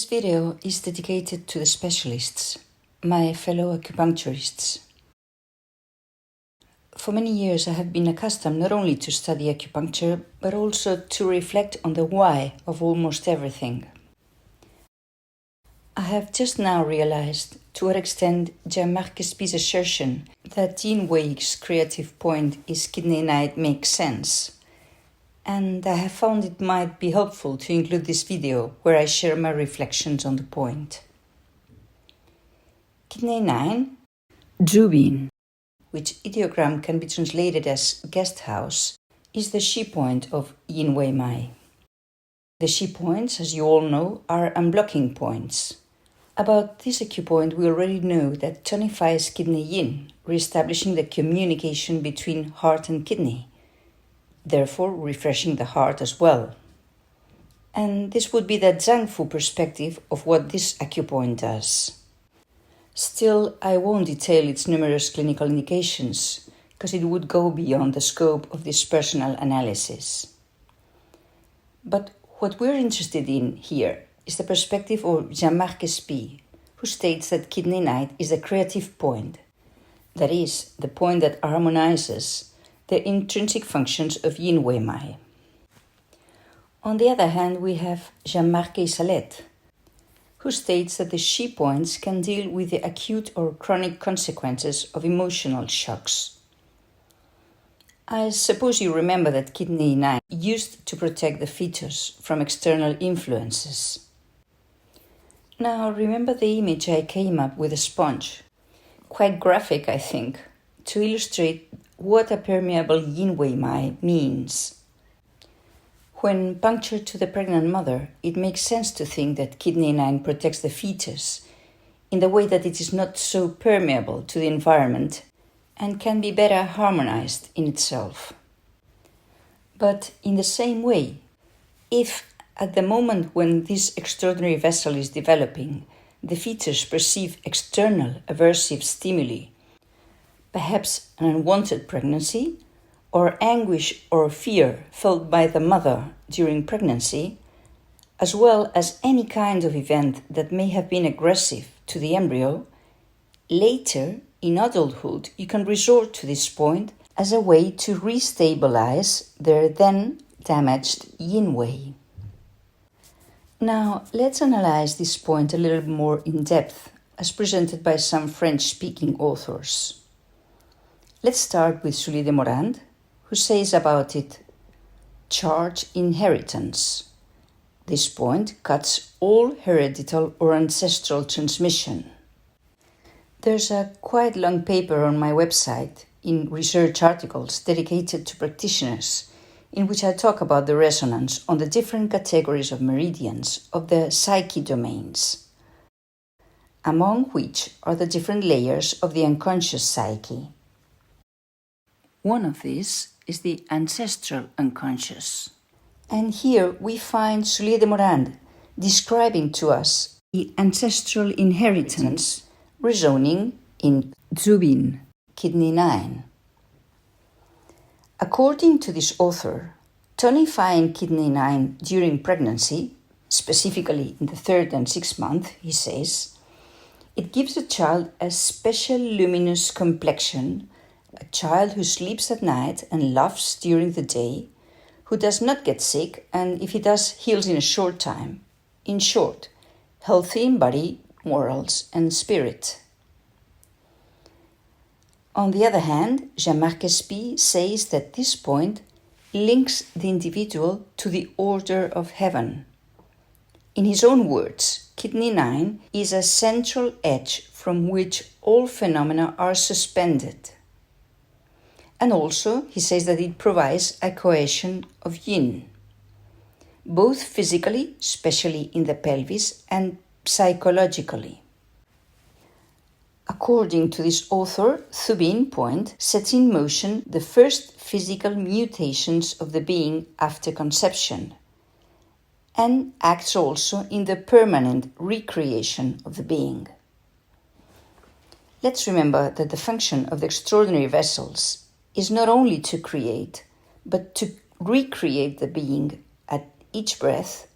This video is dedicated to the specialists, my fellow acupuncturists. For many years I have been accustomed not only to study acupuncture, but also to reflect on the why of almost everything. I have just now realized to what extent Jean-Marc Kespi's assertion that Yin Wei's creative point is Kd9 makes sense. And I have found it might be helpful to include this video where I share my reflections on the point. Kd9, Zhubin, which ideogram can be translated as guest house, is the she point of Yin Wei Mai. The she points, as you all know, are unblocking points. About this acupoint, we already know that tonifies kidney yin, re-establishing the communication between heart and kidney, therefore refreshing the heart as well. And this would be the Zhangfu perspective of what this acupoint does. Still, I won't detail its numerous clinical indications, because it would go beyond the scope of this personal analysis. But what we're interested in here is the perspective of Jean-Marc Kespi, who states that Kd9 is a creative point, that is, the point that harmonizes the intrinsic functions of Yin Wei Mai. On the other hand, we have Jean-Marc Salet, who states that the she points can deal with the acute or chronic consequences of emotional shocks. I suppose you remember that Kd9 used to protect the fetus from external influences. Now remember the image I came up with a sponge, quite graphic I think, to illustrate what a permeable Yin Wei Mai means. When punctured to the pregnant mother, it makes sense to think that Kd9 protects the fetus in the way that it is not so permeable to the environment and can be better harmonized in itself. But in the same way, if at the moment when this extraordinary vessel is developing, the fetus perceive external aversive stimuli, perhaps an unwanted pregnancy, or anguish or fear felt by the mother during pregnancy, as well as any kind of event that may have been aggressive to the embryo, later in adulthood you can resort to this point as a way to restabilize their then damaged Yin Wei. Now let's analyze this point a little more in depth, as presented by some French-speaking authors. Let's start with Soulié de Morant, who says about it, charge inheritance. This point cuts all hereditary or ancestral transmission. There's a quite long paper on my website in research articles dedicated to practitioners in which I talk about the resonance on the different categories of meridians of the psyche domains, among which are the different layers of the unconscious psyche. One of these is the ancestral unconscious. And here we find Soulié de Morant describing to us the ancestral inheritance resonating in Zhubin, Kd9. According to this author, tonifying Kd9 during pregnancy, specifically in the 3rd and 6th month, he says, it gives the child a special luminous complexion, a child who sleeps at night and laughs during the day, who does not get sick, and if he does, heals in a short time. In short, healthy in body, morals, and spirit. On the other hand, Jean-Marc Kespi says that this point links the individual to the order of heaven. In his own words, Kd9 is a central edge from which all phenomena are suspended. And also, he says that it provides a cohesion of yin, both physically, especially in the pelvis, and psychologically. According to this author, Zhubin point sets in motion the first physical mutations of the being after conception, and acts also in the permanent recreation of the being. Let's remember that the function of the extraordinary vessels is not only to create, but to recreate the being at each breath,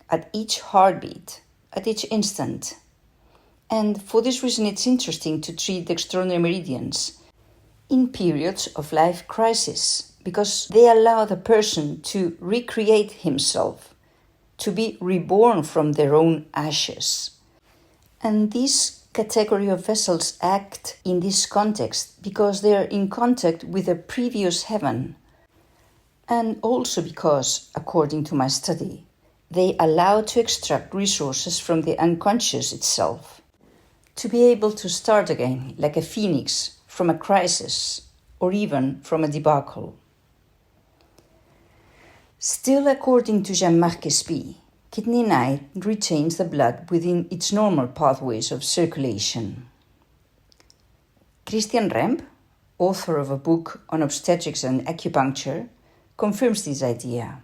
at each heartbeat, at each instant. And for this reason it's interesting to treat the extraordinary meridians in periods of life crisis, because they allow the person to recreate himself, to be reborn from their own ashes. And this category of vessels act in this context because they are in contact with a previous heaven, and also because, according to my study, they allow to extract resources from the unconscious itself, to be able to start again like a phoenix from a crisis or even from a debacle. Still, according to Jean-Marc Kespi, Kd9 retains the blood within its normal pathways of circulation. Christian Rempp, author of a book on obstetrics and acupuncture, confirms this idea,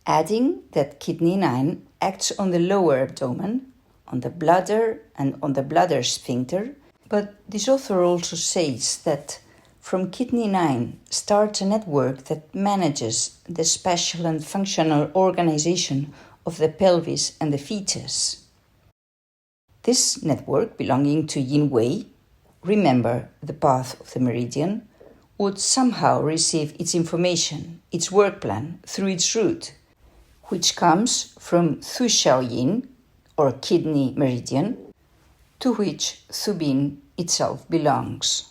adding that Kd9 acts on the lower abdomen, on the bladder and on the bladder sphincter, but this author also says that from Kd9 starts a network that manages the spatial and functional organization of the pelvis and the fetus. This network, belonging to Yin Wei, remember the path of the meridian, would somehow receive its information, its work plan, through its root, which comes from Zhubin, or kidney meridian, to which Zhubin itself belongs.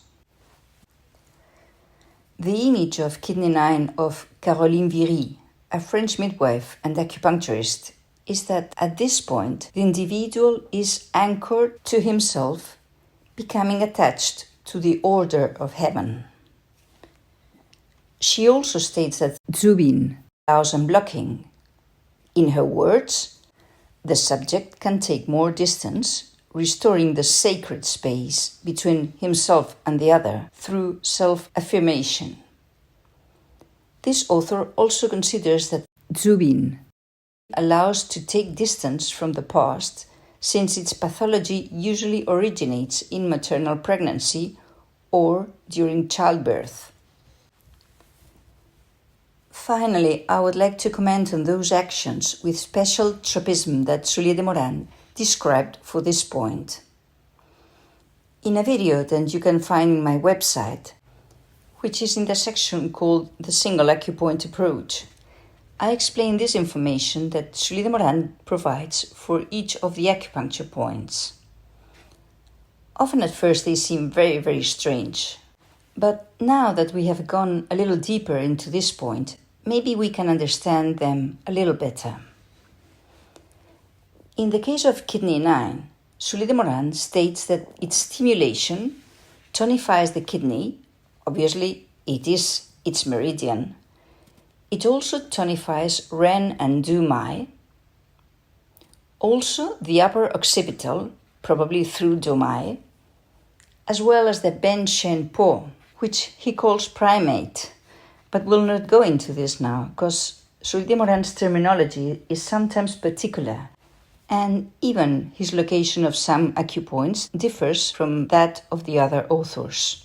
The image of Kd9 of Caroline Viry, a French midwife and acupuncturist, is that at this point the individual is anchored to himself, becoming attached to the order of heaven. She also states that Zhubin allows unblocking. In her words, the subject can take more distance, restoring the sacred space between himself and the other through self-affirmation. This author also considers that Zhubin allows to take distance from the past, since its pathology usually originates in maternal pregnancy or during childbirth. Finally, I would like to comment on those actions with special tropism that Soulié de Morant described for this point. In a video that you can find on my website, which is in the section called The Single Acupoint Approach, I explain this information that Soulié de Morant provides for each of the acupuncture points. Often at first they seem very, very strange, but now that we have gone a little deeper into this point, maybe we can understand them a little better. In the case of Kd9, Soulié de Morant states that its stimulation tonifies the kidney. Obviously, it is its meridian. It also tonifies Ren and Du Mai. Also, the upper occipital, probably through Du Mai, as well as the Ben Shen Po, which he calls primate. But we'll not go into this now, because Soulié de Morant's terminology is sometimes particular, and even his location of some acupoints differs from that of the other authors.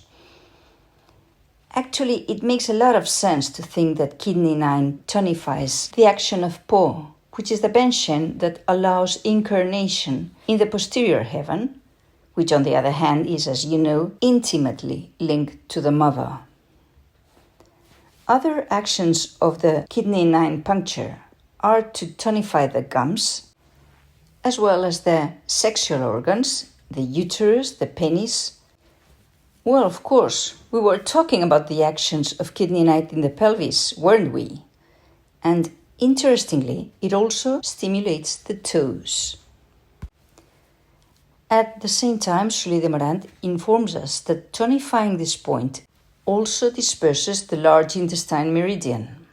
Actually, it makes a lot of sense to think that Kd9 tonifies the action of Po, which is the Ben Shen that allows incarnation in the posterior heaven, which on the other hand is, as you know, intimately linked to the mother. Other actions of the Kd9 puncture are to tonify the gums, as well as the sexual organs, the uterus, the penis. Well, of course, we were talking about the actions of Kd9 in the pelvis, weren't we? And interestingly, it also stimulates the toes. At the same time, Soulié de Morant informs us that tonifying this point also disperses the large intestine meridian.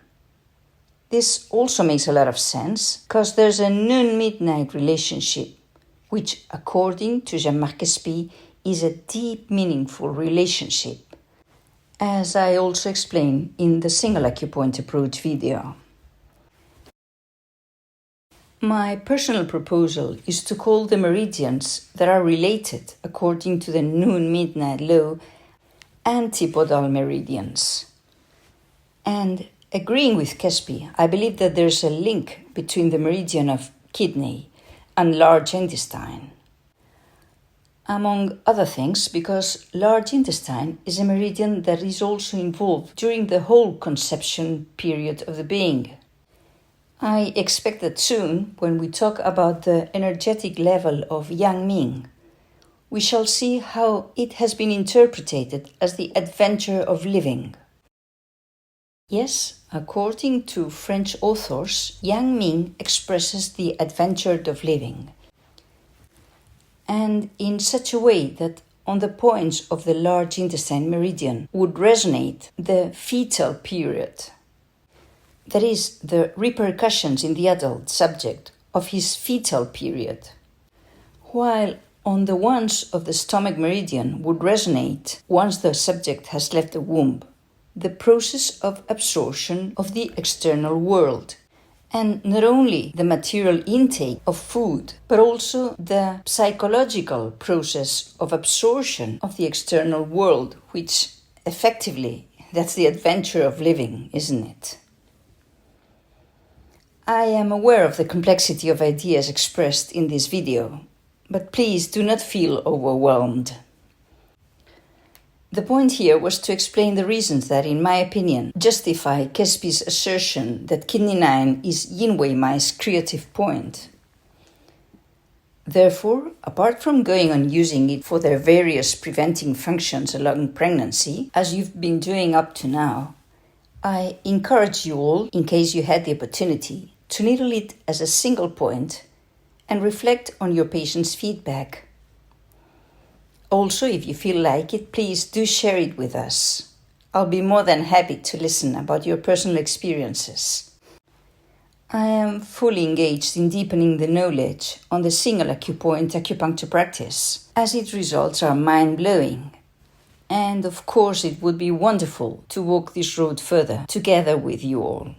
This also makes a lot of sense, because there's a noon-midnight relationship, which, according to Jean-Marc Kespi, is a deep, meaningful relationship, as I also explain in the Single Acupoint Approach video. My personal proposal is to call the meridians that are related according to the noon-midnight law antipodal meridians. And agreeing with Kespi, I believe that there's a link between the meridian of kidney and large intestine. Among other things, because large intestine is a meridian that is also involved during the whole conception period of the being. I expect that soon, when we talk about the energetic level of Yang Ming, we shall see how it has been interpreted as the adventure of living. Yes, according to French authors, Yang Ming expresses the adventure of living, and in such a way that on the points of the large intestine meridian would resonate the fetal period. That is, the repercussions in the adult subject of his fetal period, while on the ones of the stomach meridian would resonate once the subject has left the womb, the process of absorption of the external world, and not only the material intake of food, but also the psychological process of absorption of the external world, which effectively, that's the adventure of living, isn't it? I am aware of the complexity of ideas expressed in this video, but please do not feel overwhelmed. The point here was to explain the reasons that, in my opinion, justify Kespi's assertion that Kd9 is Yin Wei Mai's creative point. Therefore, apart from going on using it for their various preventing functions along pregnancy, as you've been doing up to now, I encourage you all, in case you had the opportunity, to needle it as a single point and reflect on your patient's feedback. Also, if you feel like it, please do share it with us. I'll be more than happy to listen about your personal experiences. I am fully engaged in deepening the knowledge on the single acupoint acupuncture practice, as its results are mind-blowing. And of course, it would be wonderful to walk this road further together with you all.